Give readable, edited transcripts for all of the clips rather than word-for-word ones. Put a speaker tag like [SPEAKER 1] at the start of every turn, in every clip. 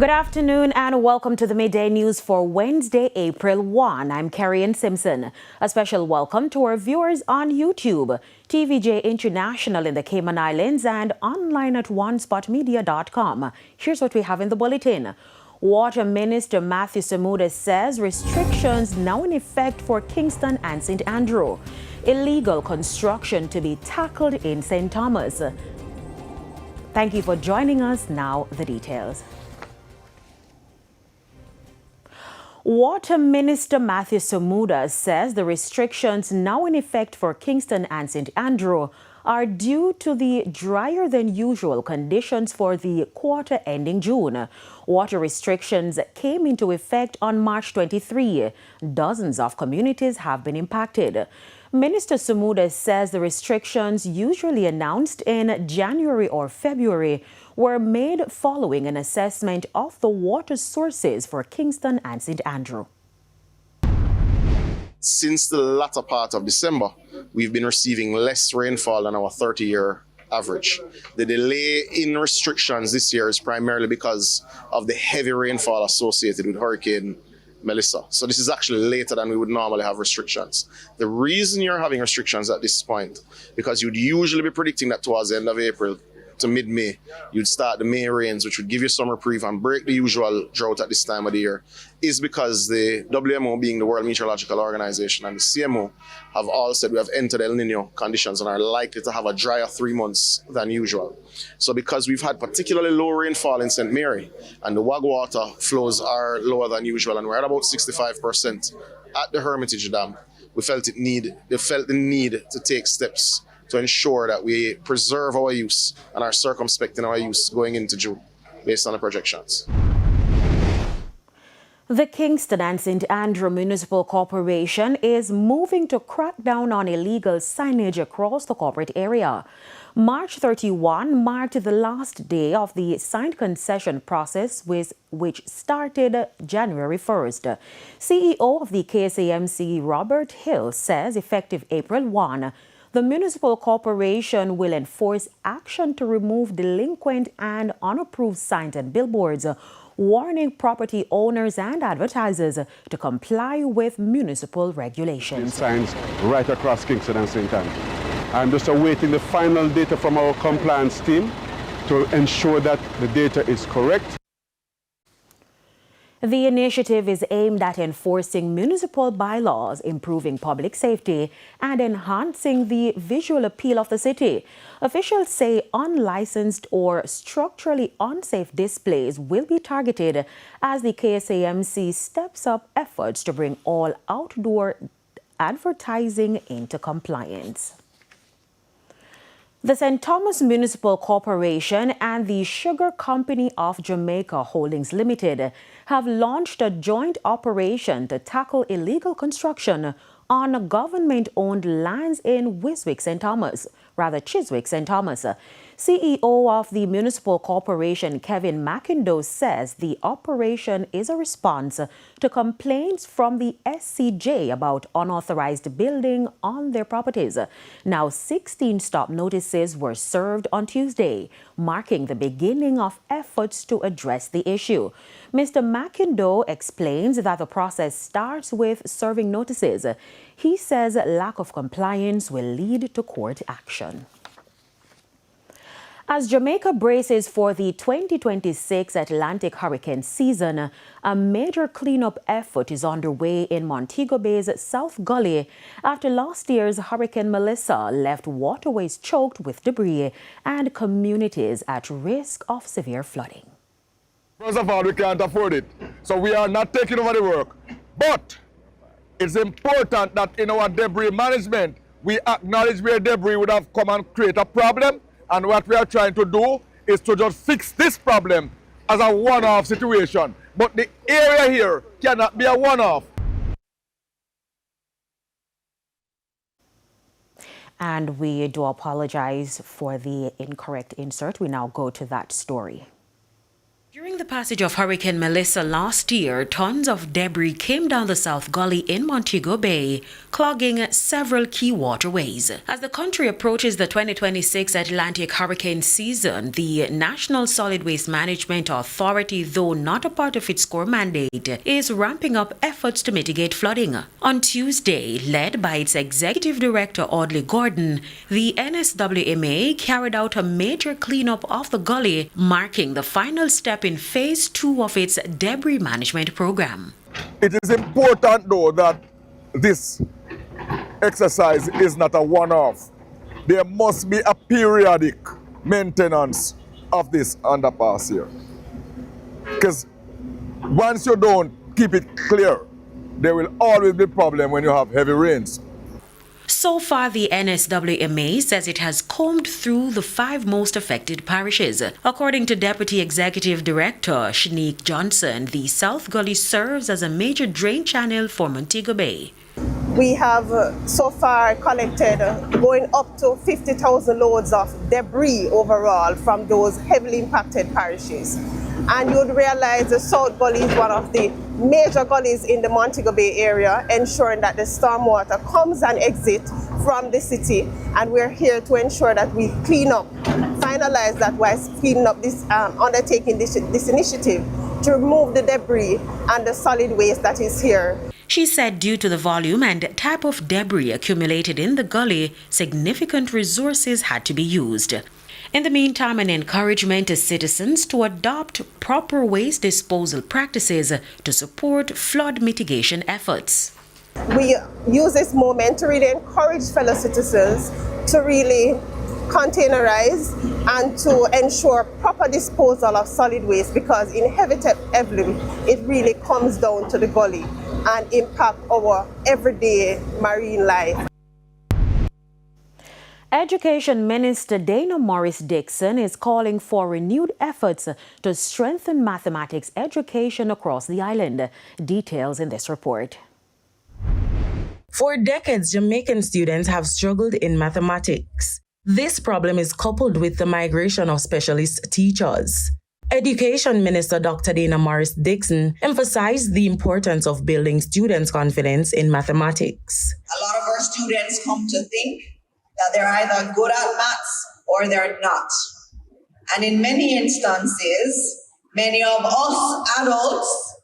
[SPEAKER 1] Good afternoon and welcome to the Midday News for Wednesday, April 1. I'm Carrie Simpson. A special welcome to our viewers on YouTube, TVJ International in the Cayman Islands and online at onespotmedia.com. Here's what we have in the bulletin. Water Minister Matthew Samuda says restrictions now in effect for Kingston and St. Andrew. Illegal construction to be tackled in St. Thomas. Thank you for joining us. Now the details. Water Minister Matthew Samuda says the restrictions now in effect for Kingston and St. Andrew are due to the drier than usual conditions for the quarter ending June. Water restrictions came into effect on March 23. Dozens of communities have been impacted. Minister Samuda says the restrictions usually announced in January or February were made following an assessment of the water sources for Kingston and St. Andrew.
[SPEAKER 2] Since the latter part of December, we've been receiving less rainfall than our 30-year average. The delay in restrictions this year is primarily because of the heavy rainfall associated with Hurricane Melissa. So this is actually later than we would normally have restrictions. The reason you're having restrictions at this point, because you'd usually be predicting that towards the end of April to mid-May, you'd start the May rains, which would give you some reprieve and break the usual drought at this time of the year, is because the WMO, being the World Meteorological Organization, and the CMO have all said we have entered El Nino conditions and are likely to have a drier 3 months than usual. So because we've had particularly low rainfall in St. Mary and the WAG water flows are lower than usual and we're at about 65% at the Hermitage Dam, they felt the need to take steps to ensure that we preserve our use and are circumspect in our use going into June based on the projections.
[SPEAKER 1] The Kingston and St. Andrew Municipal Corporation is moving to crack down on illegal signage across the corporate area. March 31 marked the last day of the signed concession process, which started January 1st. CEO of the KSMAC, Robert Hill, says effective April 1, the municipal corporation will enforce action to remove delinquent and unapproved signs and billboards, warning property owners and advertisers to comply with municipal regulations.
[SPEAKER 3] Signs right across Kingston and St. Andrew. I'm just awaiting the final data from our compliance team to ensure that the data is correct.
[SPEAKER 1] The initiative is aimed at enforcing municipal bylaws, improving public safety, and enhancing the visual appeal of the city. Officials say unlicensed or structurally unsafe displays will be targeted as the KSAMC steps up efforts to bring all outdoor advertising into compliance. The St. Thomas Municipal Corporation and the Sugar Company of Jamaica Holdings Limited have launched a joint operation to tackle illegal construction on government-owned lands in Chiswick, St. Thomas. CEO of the Municipal Corporation, Kevin McIndoe, says the operation is a response to complaints from the SCJ about unauthorized building on their properties. Now, 16 stop notices were served on Tuesday, marking the beginning of efforts to address the issue. Mr. McIndoe explains that the process starts with serving notices. He says lack of compliance will lead to court action. As Jamaica braces for the 2026 Atlantic hurricane season, a major cleanup effort is underway in Montego Bay's South Gully after last year's Hurricane Melissa left waterways choked with debris and communities at risk of severe flooding.
[SPEAKER 4] First of all, we can't afford it, so we are not taking over the work. But it's important that in our debris management, we acknowledge where debris would have come and create a problem. And what we are trying to do is to just fix this problem as a one-off situation. But the area here cannot be a one-off.
[SPEAKER 1] And we do apologize for the incorrect insert. We now go to that story. During the passage of Hurricane Melissa last year, tons of debris came down the South Gully in Montego Bay, clogging several key waterways. As the country approaches the 2026 Atlantic hurricane season, the National Solid Waste Management Authority, though not a part of its core mandate, is ramping up efforts to mitigate flooding. On Tuesday, led by its Executive Director Audley Gordon, the NSWMA carried out a major cleanup of the gully, marking the final step in phase 2 of its debris management program.
[SPEAKER 4] It is important though that this exercise is not a one-off. There must be a periodic maintenance of this underpass here. Because once you don't keep it clear, there will always be a problem when you have heavy rains.
[SPEAKER 1] So far, the NSWMA says it has combed through the 5 most affected parishes. According to Deputy Executive Director Shanique Johnson, the South Gully serves as a major drain channel for Montego Bay.
[SPEAKER 5] We have so far collected going up to 50,000 loads of debris overall from those heavily impacted parishes. And you would realize the South Gully is one of the major gullies in the Montego Bay area, ensuring that the stormwater comes and exits from the city. And we're here to ensure that we clean up, finalize that whilst cleaning up this, undertaking this initiative to remove the debris and the solid waste that is here.
[SPEAKER 1] She said due to the volume and type of debris accumulated in the gully, significant resources had to be used. In the meantime, an encouragement to citizens to adopt proper waste disposal practices to support flood mitigation efforts.
[SPEAKER 5] We use this moment to really encourage fellow citizens to really containerize and to ensure proper disposal of solid waste, because inevitably it really comes down to the gully and impact our everyday marine life.
[SPEAKER 1] Education Minister Dana Morris-Dixon is calling for renewed efforts to strengthen mathematics education across the island. Details in this report.
[SPEAKER 6] For decades, Jamaican students have struggled in mathematics. This problem is coupled with the migration of specialist teachers. Education Minister Dr. Dana Morris-Dixon emphasized the importance of building students' confidence in mathematics.
[SPEAKER 7] A lot of our students come to think that they're either good at maths or they're not. And in many instances, many of us adults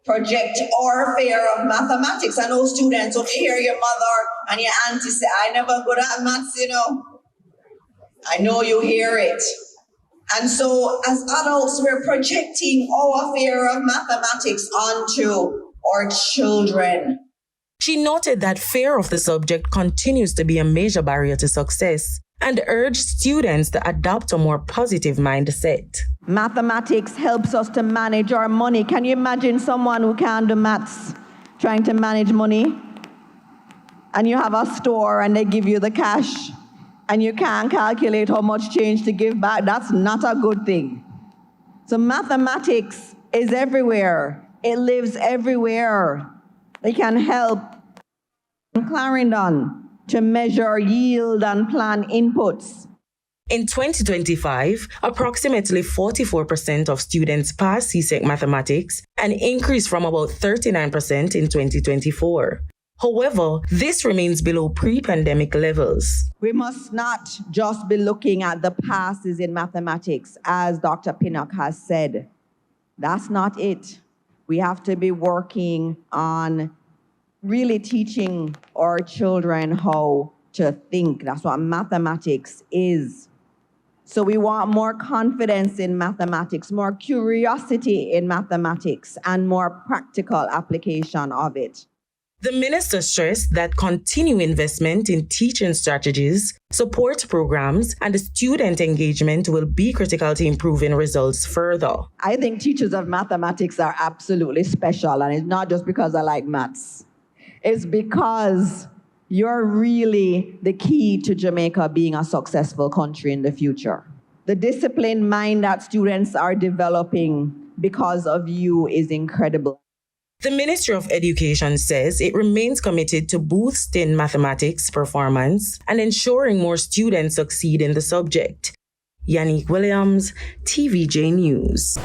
[SPEAKER 7] project our fear of mathematics. I know students, when you hear your mother and your auntie say, I never good at maths, you know. I know you hear it. And so as adults, we're projecting our fear of mathematics onto our children.
[SPEAKER 6] She noted that fear of the subject continues to be a major barrier to success and urged students to adopt a more positive mindset.
[SPEAKER 8] Mathematics helps us to manage our money. Can you imagine someone who can't do maths trying to manage money? And you have a store and they give you the cash and you can't calculate how much change to give back. That's not a good thing. So mathematics is everywhere. It lives everywhere. It can help in Clarendon to measure yield and plan inputs.
[SPEAKER 6] In 2025, approximately 44% of students passed CSEC mathematics, an increase from about 39% in 2024. However, this remains below pre-pandemic levels.
[SPEAKER 8] We must not just be looking at the passes in mathematics, as Dr. Pinnock has said. That's not it. We have to be working on really teaching our children how to think. That's what mathematics is. So we want more confidence in mathematics, more curiosity in mathematics, and more practical application of it.
[SPEAKER 6] The minister stressed that continued investment in teaching strategies, support programs, and student engagement will be critical to improving results further.
[SPEAKER 8] I think teachers of mathematics are absolutely special, and it's not just because I like maths. It's because you're really the key to Jamaica being a successful country in the future. The disciplined mind that students are developing because of you is incredible.
[SPEAKER 6] The Ministry of Education says it remains committed to boosting mathematics performance and ensuring more students succeed in the subject. Yannick Williams, TVJ News.